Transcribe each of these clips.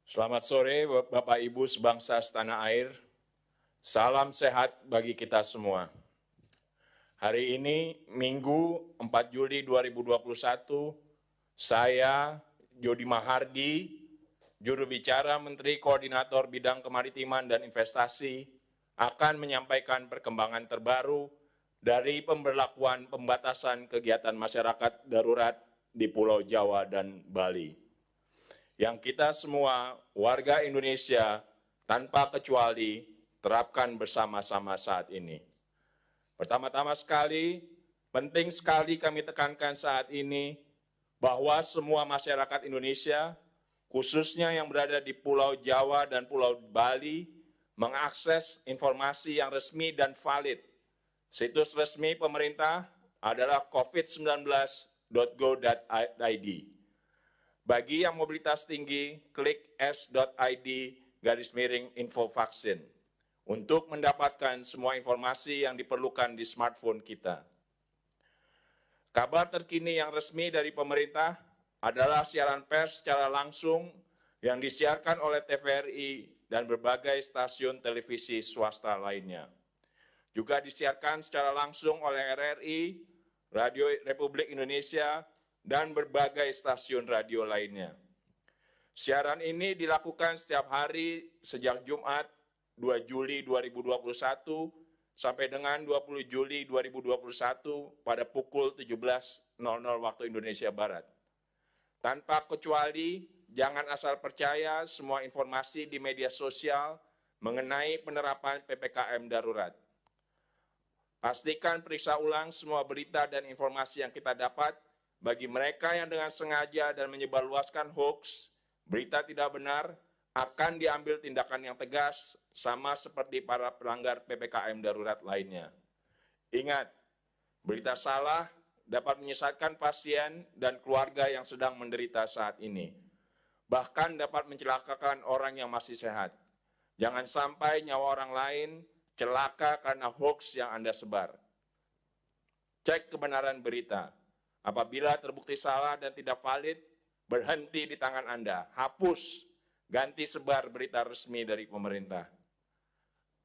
Selamat sore Bapak Ibu sebangsa setanah air. Salam sehat bagi kita semua. Hari ini Minggu 4 Juli 2021, saya Jody Mahardi, juru bicara Menteri Koordinator Bidang Kemaritiman dan Investasi, akan menyampaikan perkembangan terbaru dari pemberlakuan pembatasan kegiatan masyarakat darurat di Pulau Jawa dan Bali, yang kita semua warga Indonesia tanpa kecuali terapkan bersama-sama saat ini. Pertama-tama sekali, penting sekali kami tekankan saat ini bahwa semua masyarakat Indonesia, khususnya yang berada di Pulau Jawa dan Pulau Bali, mengakses informasi yang resmi dan valid. Situs resmi pemerintah adalah covid19.go.id. Bagi yang mobilitas tinggi, klik s.id/info vaksin untuk mendapatkan semua informasi yang diperlukan di smartphone kita. Kabar terkini yang resmi dari pemerintah adalah siaran pers secara langsung yang disiarkan oleh TVRI dan berbagai stasiun televisi swasta lainnya. Juga disiarkan secara langsung oleh RRI, Radio Republik Indonesia, dan berbagai stasiun radio lainnya. Siaran ini dilakukan setiap hari sejak Jumat 2 Juli 2021 sampai dengan 20 Juli 2021 pada pukul 17.00 waktu Indonesia Barat. Tanpa kecuali, jangan asal percaya semua informasi di media sosial mengenai penerapan PPKM darurat. Pastikan periksa ulang semua berita dan informasi yang kita dapat. Bagi mereka yang dengan sengaja dan menyebarluaskan hoax, berita tidak benar, akan diambil tindakan yang tegas, sama seperti para pelanggar PPKM darurat lainnya. Ingat, berita salah dapat menyesatkan pasien dan keluarga yang sedang menderita saat ini. Bahkan dapat mencelakakan orang yang masih sehat. Jangan sampai nyawa orang lain celaka karena hoax yang Anda sebar. Cek kebenaran berita. Apabila terbukti salah dan tidak valid, berhenti di tangan Anda. Hapus, ganti sebar berita resmi dari pemerintah.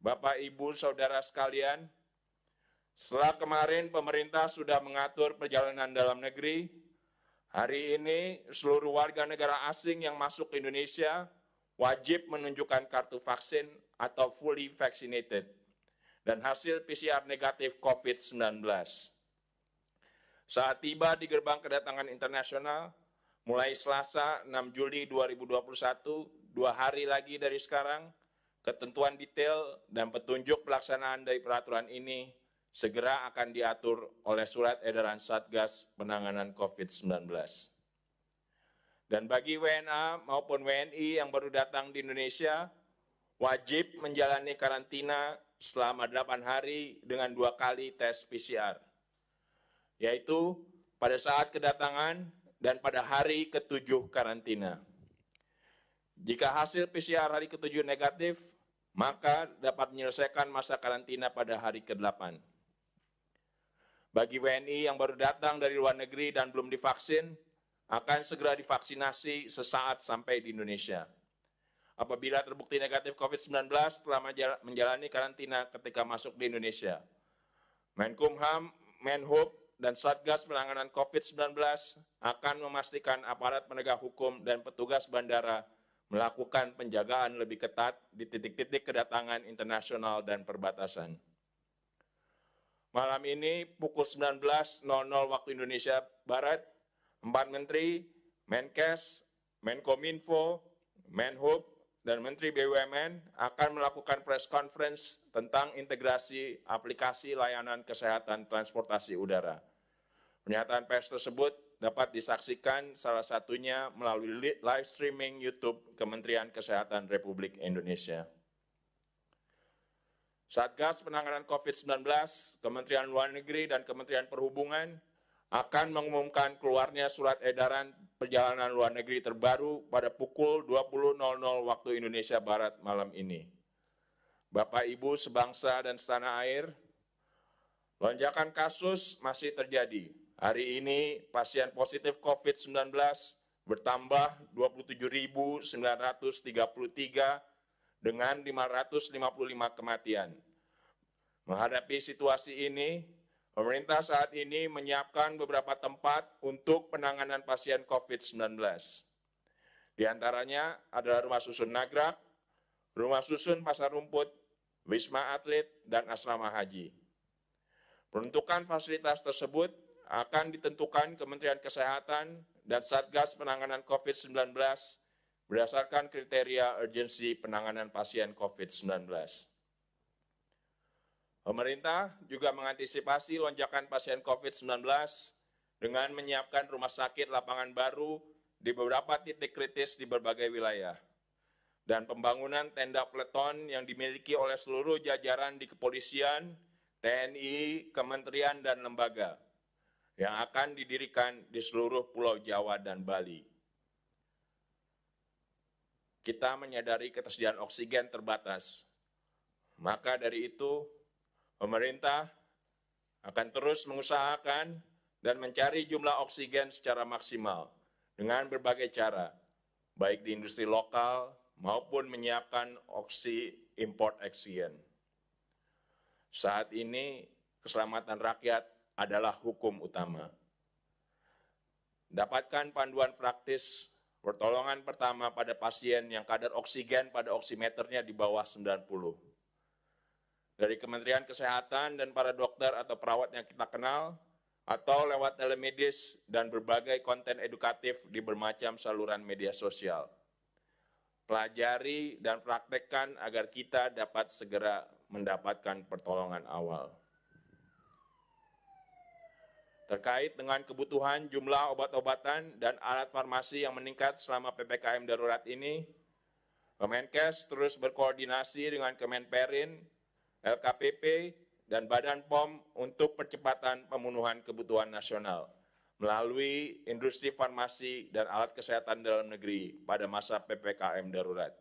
Bapak, Ibu, Saudara sekalian, setelah kemarin pemerintah sudah mengatur perjalanan dalam negeri, hari ini seluruh warga negara asing yang masuk ke Indonesia wajib menunjukkan kartu vaksin atau fully vaccinated dan hasil PCR negatif COVID-19. Saat tiba di gerbang kedatangan internasional, mulai Selasa 6 Juli 2021, 2 hari lagi dari sekarang, ketentuan detail dan petunjuk pelaksanaan dari peraturan ini segera akan diatur oleh Surat Edaran Satgas Penanganan COVID-19. Dan bagi WNA maupun WNI yang baru datang di Indonesia, wajib menjalani karantina selama 8 hari dengan 2 kali tes PCR, yaitu pada saat kedatangan dan pada hari ke-7 karantina. Jika hasil PCR hari ke-7 negatif, maka dapat menyelesaikan masa karantina pada hari ke-8. Bagi WNI yang baru datang dari luar negeri dan belum divaksin, akan segera divaksinasi sesaat sampai di Indonesia. Apabila terbukti negatif COVID-19 setelah menjalani karantina ketika masuk di Indonesia, Menkumham, Menhub, dan Satgas Penanganan COVID-19 akan memastikan aparat penegak hukum dan petugas bandara melakukan penjagaan lebih ketat di titik-titik kedatangan internasional dan perbatasan. Malam ini pukul 19.00 waktu Indonesia Barat, 4 Menteri, Menkes, Menkominfo, Menhub, dan Menteri BUMN akan melakukan press conference tentang integrasi aplikasi layanan kesehatan transportasi udara. Pernyataan pers tersebut dapat disaksikan salah satunya melalui live streaming YouTube Kementerian Kesehatan Republik Indonesia. Satgas Penanganan COVID-19, Kementerian Luar Negeri, dan Kementerian Perhubungan akan mengumumkan keluarnya surat edaran perjalanan luar negeri terbaru pada pukul 20.00 waktu Indonesia Barat malam ini. Bapak, Ibu, sebangsa dan setanah air, lonjakan kasus masih terjadi. Hari ini pasien positif COVID-19 bertambah 27.933 dengan 555 kematian. Menghadapi situasi ini, pemerintah saat ini menyiapkan beberapa tempat untuk penanganan pasien COVID-19. Di antaranya adalah Rumah Susun Nagrak, Rumah Susun Pasar Rumput, Wisma Atlet, dan Asrama Haji. Peruntukan fasilitas tersebut akan ditentukan Kementerian Kesehatan dan Satgas Penanganan COVID-19 berdasarkan kriteria urgensi penanganan pasien COVID-19. Pemerintah juga mengantisipasi lonjakan pasien COVID-19 dengan menyiapkan rumah sakit lapangan baru di beberapa titik kritis di berbagai wilayah, dan pembangunan tenda peleton yang dimiliki oleh seluruh jajaran di kepolisian, TNI, kementerian, dan lembaga yang akan didirikan di seluruh Pulau Jawa dan Bali. Kita menyadari ketersediaan oksigen terbatas. Maka dari itu, pemerintah akan terus mengusahakan dan mencari jumlah oksigen secara maksimal dengan berbagai cara, baik di industri lokal maupun menyiapkan import oksigen. Saat ini, keselamatan rakyat adalah hukum utama. Dapatkan panduan praktis pertolongan pertama pada pasien yang kadar oksigen pada oximeternya di bawah 90. Dari Kementerian Kesehatan dan para dokter atau perawat yang kita kenal, atau lewat telemedis dan berbagai konten edukatif di bermacam saluran media sosial. Pelajari dan praktekkan agar kita dapat segera mendapatkan pertolongan awal. Terkait dengan kebutuhan jumlah obat-obatan dan alat farmasi yang meningkat selama PPKM darurat ini, Kemenkes terus berkoordinasi dengan Kemenperin, LKPP, dan Badan POM untuk percepatan pemenuhan kebutuhan nasional melalui industri farmasi dan alat kesehatan dalam negeri pada masa PPKM darurat.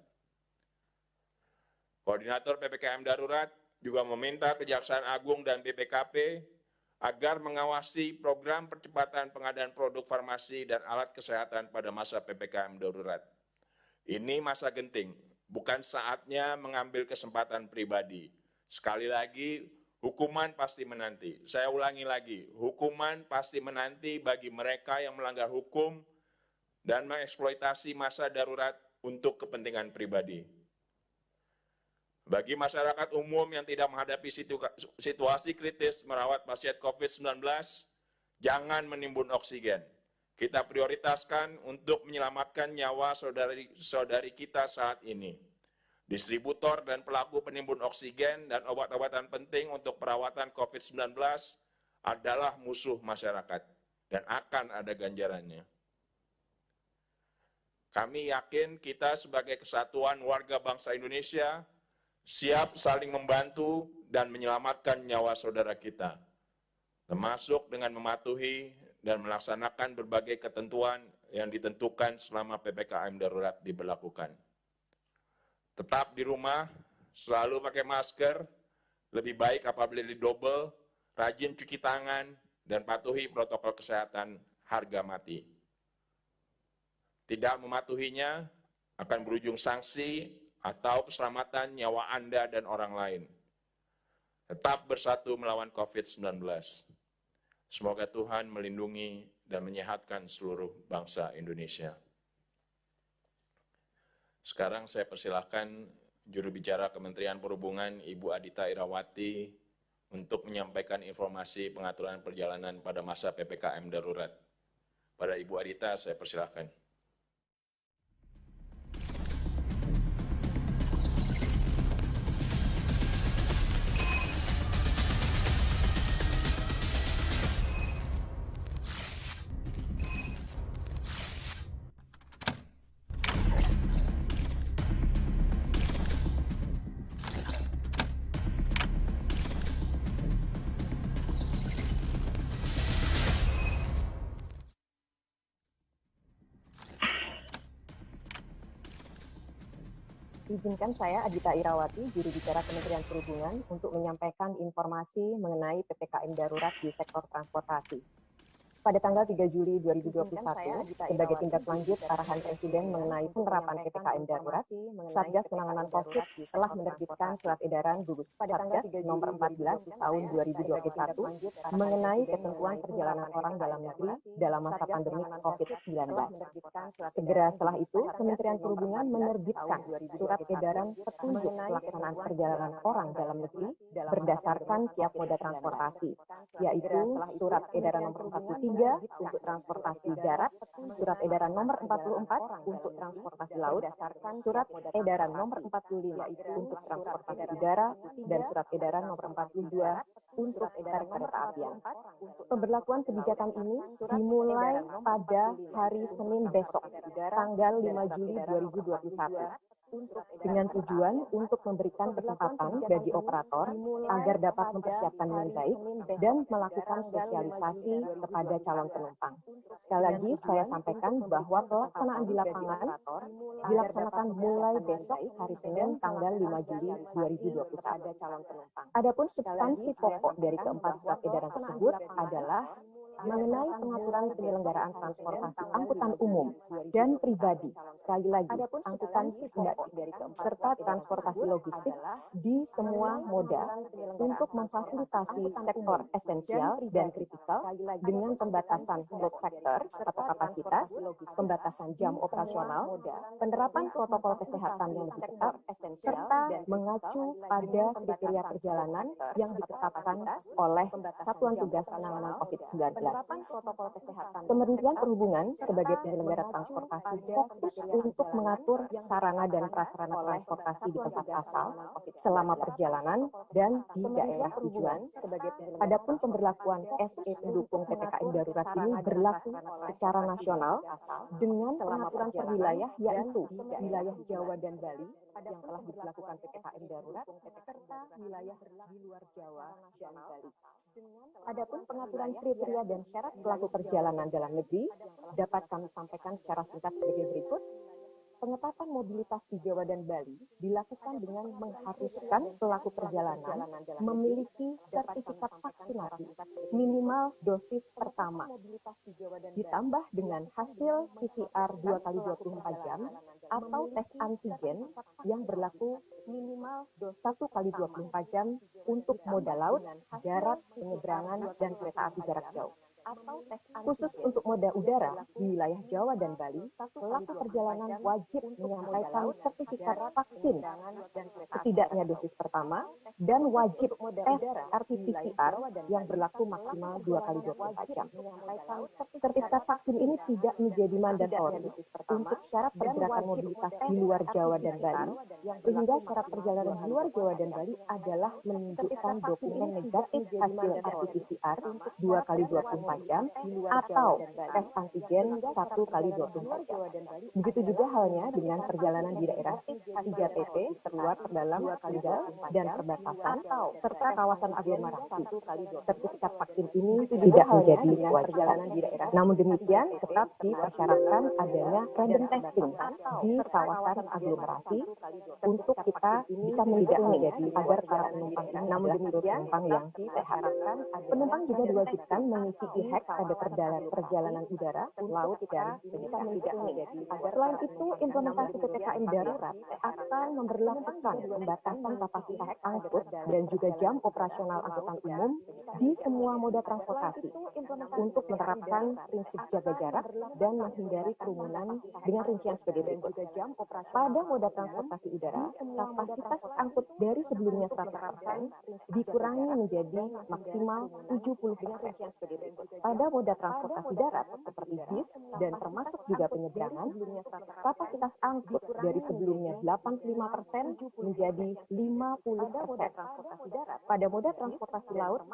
Koordinator PPKM darurat juga meminta Kejaksaan Agung dan BPKP agar mengawasi program percepatan pengadaan produk farmasi dan alat kesehatan pada masa PPKM darurat. Ini masa genting, bukan saatnya mengambil kesempatan pribadi. Sekali lagi, hukuman pasti menanti. Saya ulangi lagi, hukuman pasti menanti bagi mereka yang melanggar hukum dan mengeksploitasi masa darurat untuk kepentingan pribadi. Bagi masyarakat umum yang tidak menghadapi situasi kritis merawat pasien COVID-19, jangan menimbun oksigen. Kita prioritaskan untuk menyelamatkan nyawa saudari kita saat ini. Distributor dan pelaku penimbun oksigen dan obat-obatan penting untuk perawatan COVID-19 adalah musuh masyarakat dan akan ada ganjarannya. Kami yakin kita sebagai kesatuan warga bangsa Indonesia siap saling membantu dan menyelamatkan nyawa saudara kita, termasuk dengan mematuhi dan melaksanakan berbagai ketentuan yang ditentukan selama PPKM darurat diberlakukan. Tetap di rumah, selalu pakai masker, lebih baik apabila didobel, rajin cuci tangan, dan patuhi protokol kesehatan harga mati. Tidak mematuhinya akan berujung sanksi atau keselamatan nyawa Anda dan orang lain. Tetap bersatu melawan COVID-19. Semoga Tuhan melindungi dan menyehatkan seluruh bangsa Indonesia. Sekarang saya persilahkan juru bicara Kementerian Perhubungan Ibu Adita Irawati untuk menyampaikan informasi pengaturan perjalanan pada masa PPKM darurat. Pada Ibu Adita saya persilahkan. Izinkan saya, Adita Irawati, juru bicara Kementerian Perhubungan, untuk menyampaikan informasi mengenai PPKM darurat di sektor transportasi. Pada tanggal 3 Juli 2021, sebagai tindak lanjut arahan Presiden mengenai penerapan PPKM darurat, Satgas Penanganan COVID telah menerbitkan surat edaran gugus Satgas nomor 14 tahun 2021 mengenai ketentuan perjalanan orang dalam negeri dalam masa pandemi COVID-19. Segera setelah itu, Kementerian Perhubungan menerbitkan surat edaran petunjuk pelaksanaan perjalanan orang dalam negeri berdasarkan tiap moda transportasi, yaitu Surat Edaran Nomor 43 untuk transportasi darat, Surat Edaran Nomor 44 untuk transportasi laut, Surat Edaran Nomor 45 untuk transportasi udara, dan Surat Edaran Nomor 42 untuk kereta apian. Pemberlakuan kebijakan ini dimulai pada hari Senin besok, tanggal 5 Juli 2021. Dengan tujuan untuk memberikan kesempatan bagi operator agar dapat mempersiapkan dengan baik dan melakukan sosialisasi kepada calon penumpang. Sekali lagi saya sampaikan bahwa pelaksanaan di lapangan dilaksanakan mulai besok hari Senin tanggal 5 Juli 2021. Adapun substansi pokok dari keempat surat edaran tersebut adalah mengenai pengaturan penyelenggaraan transportasi angkutan umum dan pribadi, sekali lagi angkutan sembako serta transportasi logistik di semua moda untuk memfasilitasi sektor esensial dan kritikal dengan pembatasan load factor atau kapasitas, pembatasan jam operasional, penerapan protokol kesehatan yang lebih ketat, serta mengacu pada kriteria perjalanan yang ditetapkan oleh Satuan Tugas Penanganan COVID-19. Kementerian Perhubungan sebagai penyelenggara transportasi fokus untuk mengatur sarana dan prasarana transportasi di tempat asal selama perjalanan dan di daerah tujuan. Adapun pemberlakuan SE pendukung PPKM darurat ini berlaku secara nasional dengan pengaturan per wilayah, yaitu wilayah Jawa dan Bali yang telah diberlakukan PPKM darurat serta wilayah di luar Jawa dan Bali. Adapun pengaturan kriteria dan syarat pelaku perjalanan dalam negeri dapat kami sampaikan secara singkat sebagai berikut. Pengetatan mobilitas di Jawa dan Bali dilakukan dengan mengharuskan pelaku perjalanan memiliki sertifikat vaksinasi minimal dosis pertama, ditambah dengan hasil PCR 2 kali 24 jam atau tes antigen yang berlaku minimal 1 kali 24 jam untuk moda laut, darat, penyeberangan, dan kereta api jarak jauh. Khusus untuk moda udara di wilayah Jawa dan Bali, pelaku perjalanan wajib menyampaikan sertifikat vaksin setidaknya dosis pertama dan wajib tes RT-PCR yang berlaku maksimal 2 kali 24 jam. Sertifikat vaksin ini tidak menjadi mandatori untuk syarat pergerakan mobilitas di luar Jawa dan Bali, sehingga syarat perjalanan di luar Jawa dan Bali adalah menunjukkan dokumen negatif hasil RT-PCR 2 kali 24 jam atau tes antigen 1 kali 24 jam. Begitu juga halnya dengan perjalanan di daerah 3TP, terluar, terdalam, tinggal, dan perbatasan, serta kawasan aglomerasi. Sertifikat vaksin ini tidak menjadi kewajiban. Namun demikian, tetap dipersyaratkan adanya random testing di kawasan aglomerasi untuk kita bisa menjadi agar para penumpang ini adalah penumpang yang sehat. Penumpang juga diwajibkan mengisi e-hack pada perjalanan udara, laut, dan bisa menjadi. Selain itu, implementasi PPKM darurat akan memberlakukan pembatasan kapasitas angkut dan juga jam operasional angkutan umum di semua moda transportasi untuk menerapkan prinsip jaga jarak dan menghindari kerumunan dengan rincian sebagai berikut. Pada moda transportasi udara, kapasitas angkut dari sebelumnya 100% dikurangi menjadi maksimal 70%. Pada moda transportasi darat seperti bis dan termasuk juga penyeberangan, kapasitas angkut dari sebelumnya 85% menjadi 50%. Pada moda transportasi laut,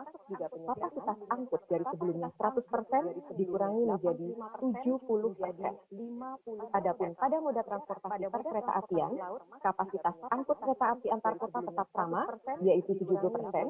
kapasitas angkut dari sebelumnya 100% dikurangi menjadi 70%. Adapun pada moda transportasi perkereta apian, kapasitas angkut kereta api antar kota tetap sama, yaitu 70%.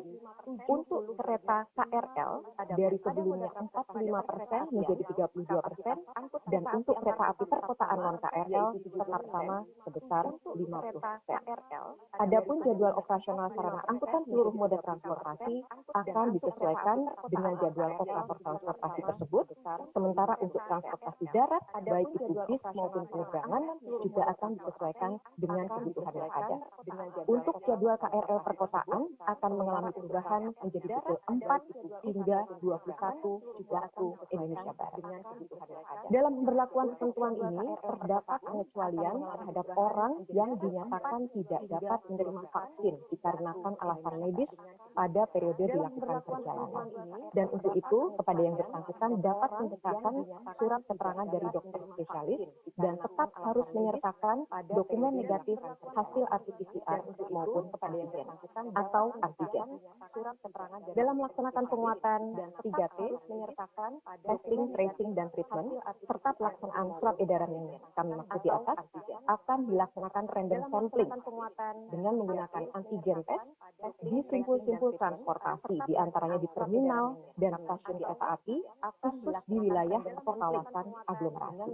Untuk kereta KRL dari sebelumnya 40% 45% menjadi 32%, dan untuk kereta api perkotaan non-KRL tetap sama sebesar 50%. Adapun jadwal operasional sarana angkutan seluruh moda transportasi akan disesuaikan dengan jadwal operator transportasi tersebut, sementara untuk transportasi darat, baik itu bis maupun penerbangan, juga akan disesuaikan dengan kebutuhan yang ada. Untuk jadwal KRL perkotaan akan mengalami perubahan menjadi pukul 4 hingga 21 waktu Indonesia Barat. Dalam pemberlakuan ketentuan ini, terdapat pengecualian terhadap orang yang dinyatakan tidak dapat menerima vaksin dikarenakan alasan medis pada periode dilakukan perjalanan. Dan untuk itu, kepada yang bersangkutan dapat menyertakan surat keterangan dari dokter spesialis dan tetap harus menyertakan dokumen negatif hasil RT-PCR maupun antigen atau antigen. Dalam melaksanakan penguatan 3T, testing, tracing, dan treatment, serta pelaksanaan surat edaran yang kami maksud di atas, akan dilaksanakan random sampling dengan menggunakan antigen test di simpul-simpul transportasi, di antaranya di terminal dan stasiun kereta api, khusus di wilayah atau kawasan aglomerasi.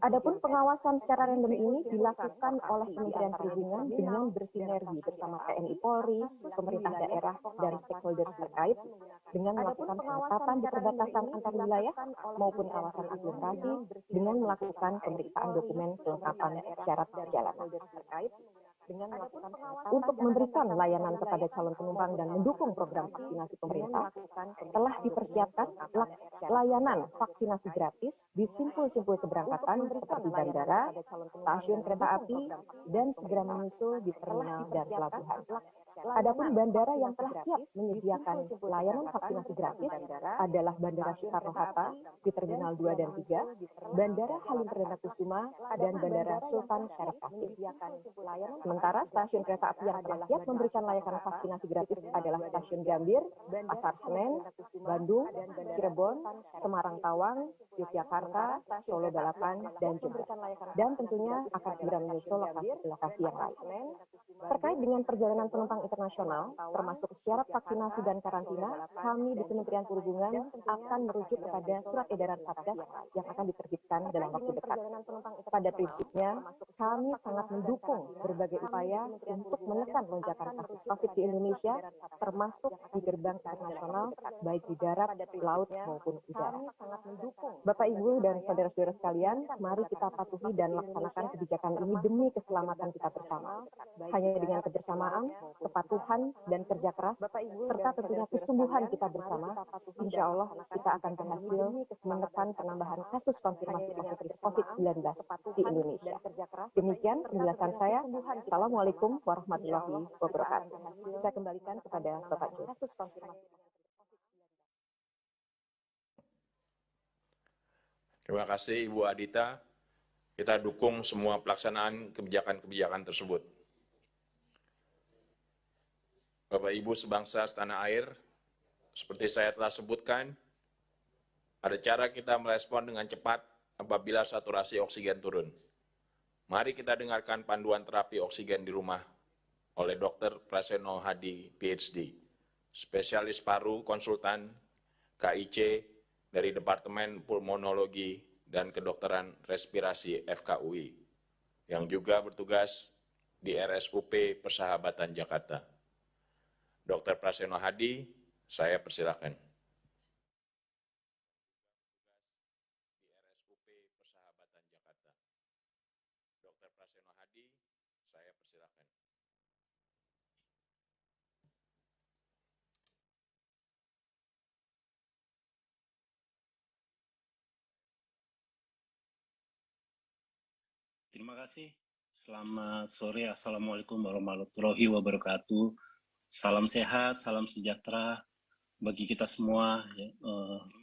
Adapun pengawasan secara random ini dilakukan oleh Kementerian Perhubungan dengan bersinergi bersama TNI Polri, pemerintah daerah, dan stakeholders terkait dengan melakukan pengetatan di perbatasan antar wilayah maupun kawasan aglomerasi dengan melakukan pemeriksaan dokumen kelengkapan syarat perjalanan. Untuk memberikan layanan kepada calon penumpang dan mendukung program vaksinasi pemerintah, telah dipersiapkan layanan vaksinasi gratis di simpul-simpul keberangkatan seperti bandara, stasiun kereta api, dan segera menyusul di terminal dan pelabuhan. Adapun bandara yang telah siap menyediakan layanan vaksinasi gratis adalah Bandara Soekarno-Hatta di Terminal 2 dan 3, Bandara Halim Perdana Kusuma, dan Bandara Sultan Syarif Kasim. Sementara stasiun kereta api yang telah siap memberikan layanan vaksinasi gratis adalah Stasiun Gambir, Pasar Senen, Bandung, Cirebon, Semarang Tawang, Yogyakarta, Solo Balapan, dan Jember. Dan tentunya akan segera menyusul lokasi yang lain. Terkait dengan perjalanan penumpang internasional, termasuk syarat vaksinasi dan karantina, kami di Kementerian Perhubungan akan merujuk kepada surat edaran Satgas yang akan diterbitkan dalam waktu dekat. Pada prinsipnya, kami sangat mendukung berbagai upaya untuk menekan lonjakan kasus COVID di Indonesia, termasuk di gerbang internasional, baik di darat, laut, maupun udara. Bapak, Ibu, dan saudara-saudara sekalian, mari kita patuhi dan laksanakan kebijakan ini demi keselamatan kita bersama. Hanya dengan kebersamaan, kepatuhan, dan kerja keras, serta tentunya kesungguhan kita bersama, insya Allah kita akan berhasil menekan penambahan kasus konfirmasi positif COVID-19 di Indonesia. Demikian penjelasan saya. Assalamualaikum warahmatullahi wabarakatuh. Saya kembalikan kepada Bapak Jo. Terima kasih Ibu Adita. Kita dukung semua pelaksanaan kebijakan-kebijakan tersebut. Bapak Ibu sebangsa setanah air, seperti saya telah sebutkan, ada cara kita merespon dengan cepat apabila saturasi oksigen turun. Mari kita dengarkan panduan terapi oksigen di rumah oleh Dr. Praseno Hadi, PhD, spesialis paru konsultan KIC dari Departemen Pulmonologi dan Kedokteran Respirasi FKUI, yang juga bertugas di RSUP Persahabatan Jakarta. Dr. Praseno Hadi, saya persilakan. Dr. Praseno Hadi, saya persilakan. Terima kasih. Selamat sore. Assalamualaikum warahmatullahi wabarakatuh. Salam sehat, salam sejahtera bagi kita semua,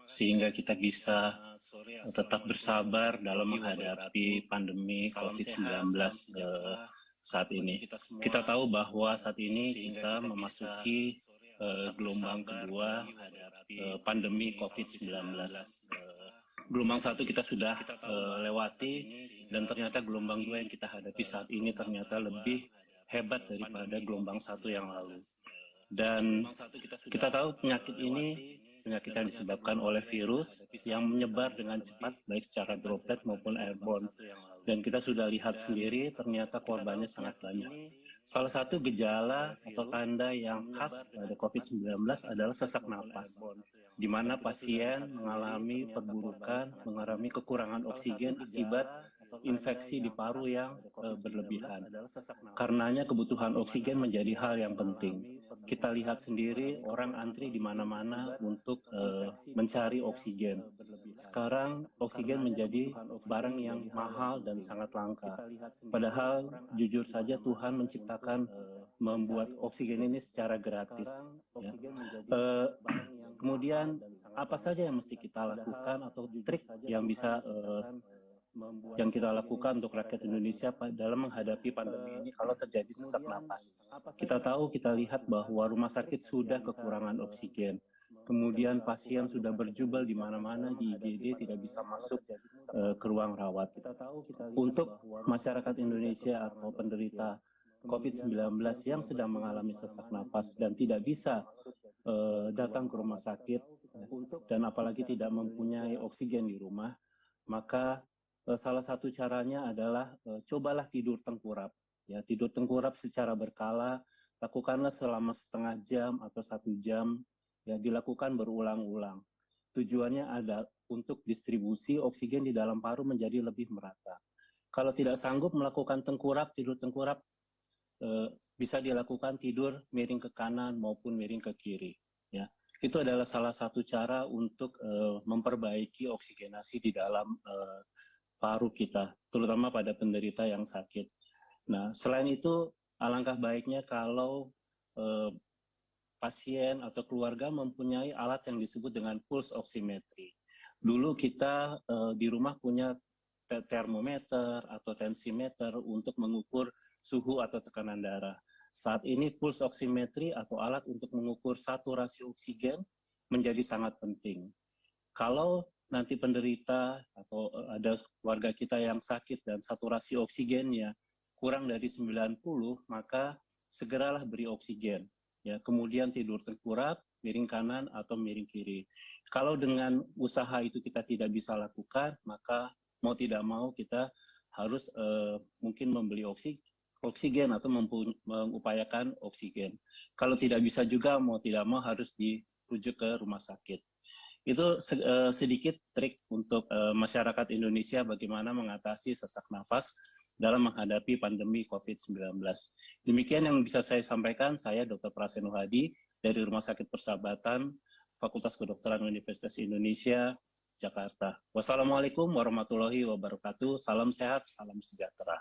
sehingga kita bisa tetap bersabar dalam menghadapi pandemi COVID-19 saat ini. Kita tahu bahwa saat ini kita memasuki gelombang kedua pandemi COVID-19. Gelombang 1 kita sudah lewati, dan ternyata gelombang 2 yang kita hadapi saat ini ternyata lebih hebat daripada gelombang 1 yang lalu. Dan kita tahu penyakit ini penyakit yang disebabkan oleh virus yang menyebar dengan cepat, baik secara droplet maupun airborne. Dan kita sudah lihat sendiri, ternyata korbannya sangat banyak. Salah satu gejala atau tanda yang khas pada COVID-19 adalah sesak napas, di mana pasien mengalami perburukan, mengalami kekurangan oksigen akibat infeksi di paru yang berlebihan. Karenanya kebutuhan oksigen menjadi hal yang penting. Kita lihat sendiri orang antri di mana-mana untuk mencari oksigen. Sekarang oksigen menjadi barang yang mahal dan sangat langka. Padahal jujur saja Tuhan menciptakan membuat oksigen ini secara gratis. Ya. Kemudian apa saja yang mesti kita lakukan atau trik yang bisa yang kita lakukan untuk rakyat Indonesia dalam menghadapi pandemi ini kalau terjadi sesak napas. Kita tahu, kita lihat bahwa rumah sakit sudah kekurangan oksigen. Kemudian pasien sudah berjubel di mana-mana, di IGD tidak bisa masuk ke ruang rawat. Untuk masyarakat Indonesia atau penderita COVID-19 yang sedang mengalami sesak napas dan tidak bisa datang ke rumah sakit dan apalagi tidak mempunyai oksigen di rumah, maka salah satu caranya adalah cobalah tidur tengkurap. Ya, tidur tengkurap secara berkala, lakukanlah selama setengah jam atau 1 jam, ya, dilakukan berulang-ulang. Tujuannya ada untuk distribusi oksigen di dalam paru menjadi lebih merata. Kalau tidak sanggup melakukan tidur tengkurap, bisa dilakukan tidur miring ke kanan maupun miring ke kiri. Ya, itu adalah salah satu cara untuk memperbaiki oksigenasi di dalam paru kita, terutama pada penderita yang sakit. Nah, selain itu, alangkah baiknya kalau pasien atau keluarga mempunyai alat yang disebut dengan pulse oximetry. Dulu kita di rumah punya termometer atau tensimeter untuk mengukur suhu atau tekanan darah. Saat ini pulse oximetry atau alat untuk mengukur saturasi oksigen menjadi sangat penting. Kalau nanti penderita atau ada warga kita yang sakit dan saturasi oksigennya kurang dari 90, maka segeralah beri oksigen. Ya, kemudian tidur tengkurap, miring kanan atau miring kiri. Kalau dengan usaha itu kita tidak bisa lakukan, maka mau tidak mau kita harus mungkin membeli oksigen atau mengupayakan oksigen. Kalau tidak bisa juga mau tidak mau harus dirujuk ke rumah sakit. Itu sedikit trik untuk masyarakat Indonesia bagaimana mengatasi sesak nafas dalam menghadapi pandemi COVID-19. Demikian yang bisa saya sampaikan. Saya Dr. Prasenno Hadi dari Rumah Sakit Persahabatan, Fakultas Kedokteran Universitas Indonesia, Jakarta. Wassalamualaikum warahmatullahi wabarakatuh. Salam sehat, salam sejahtera.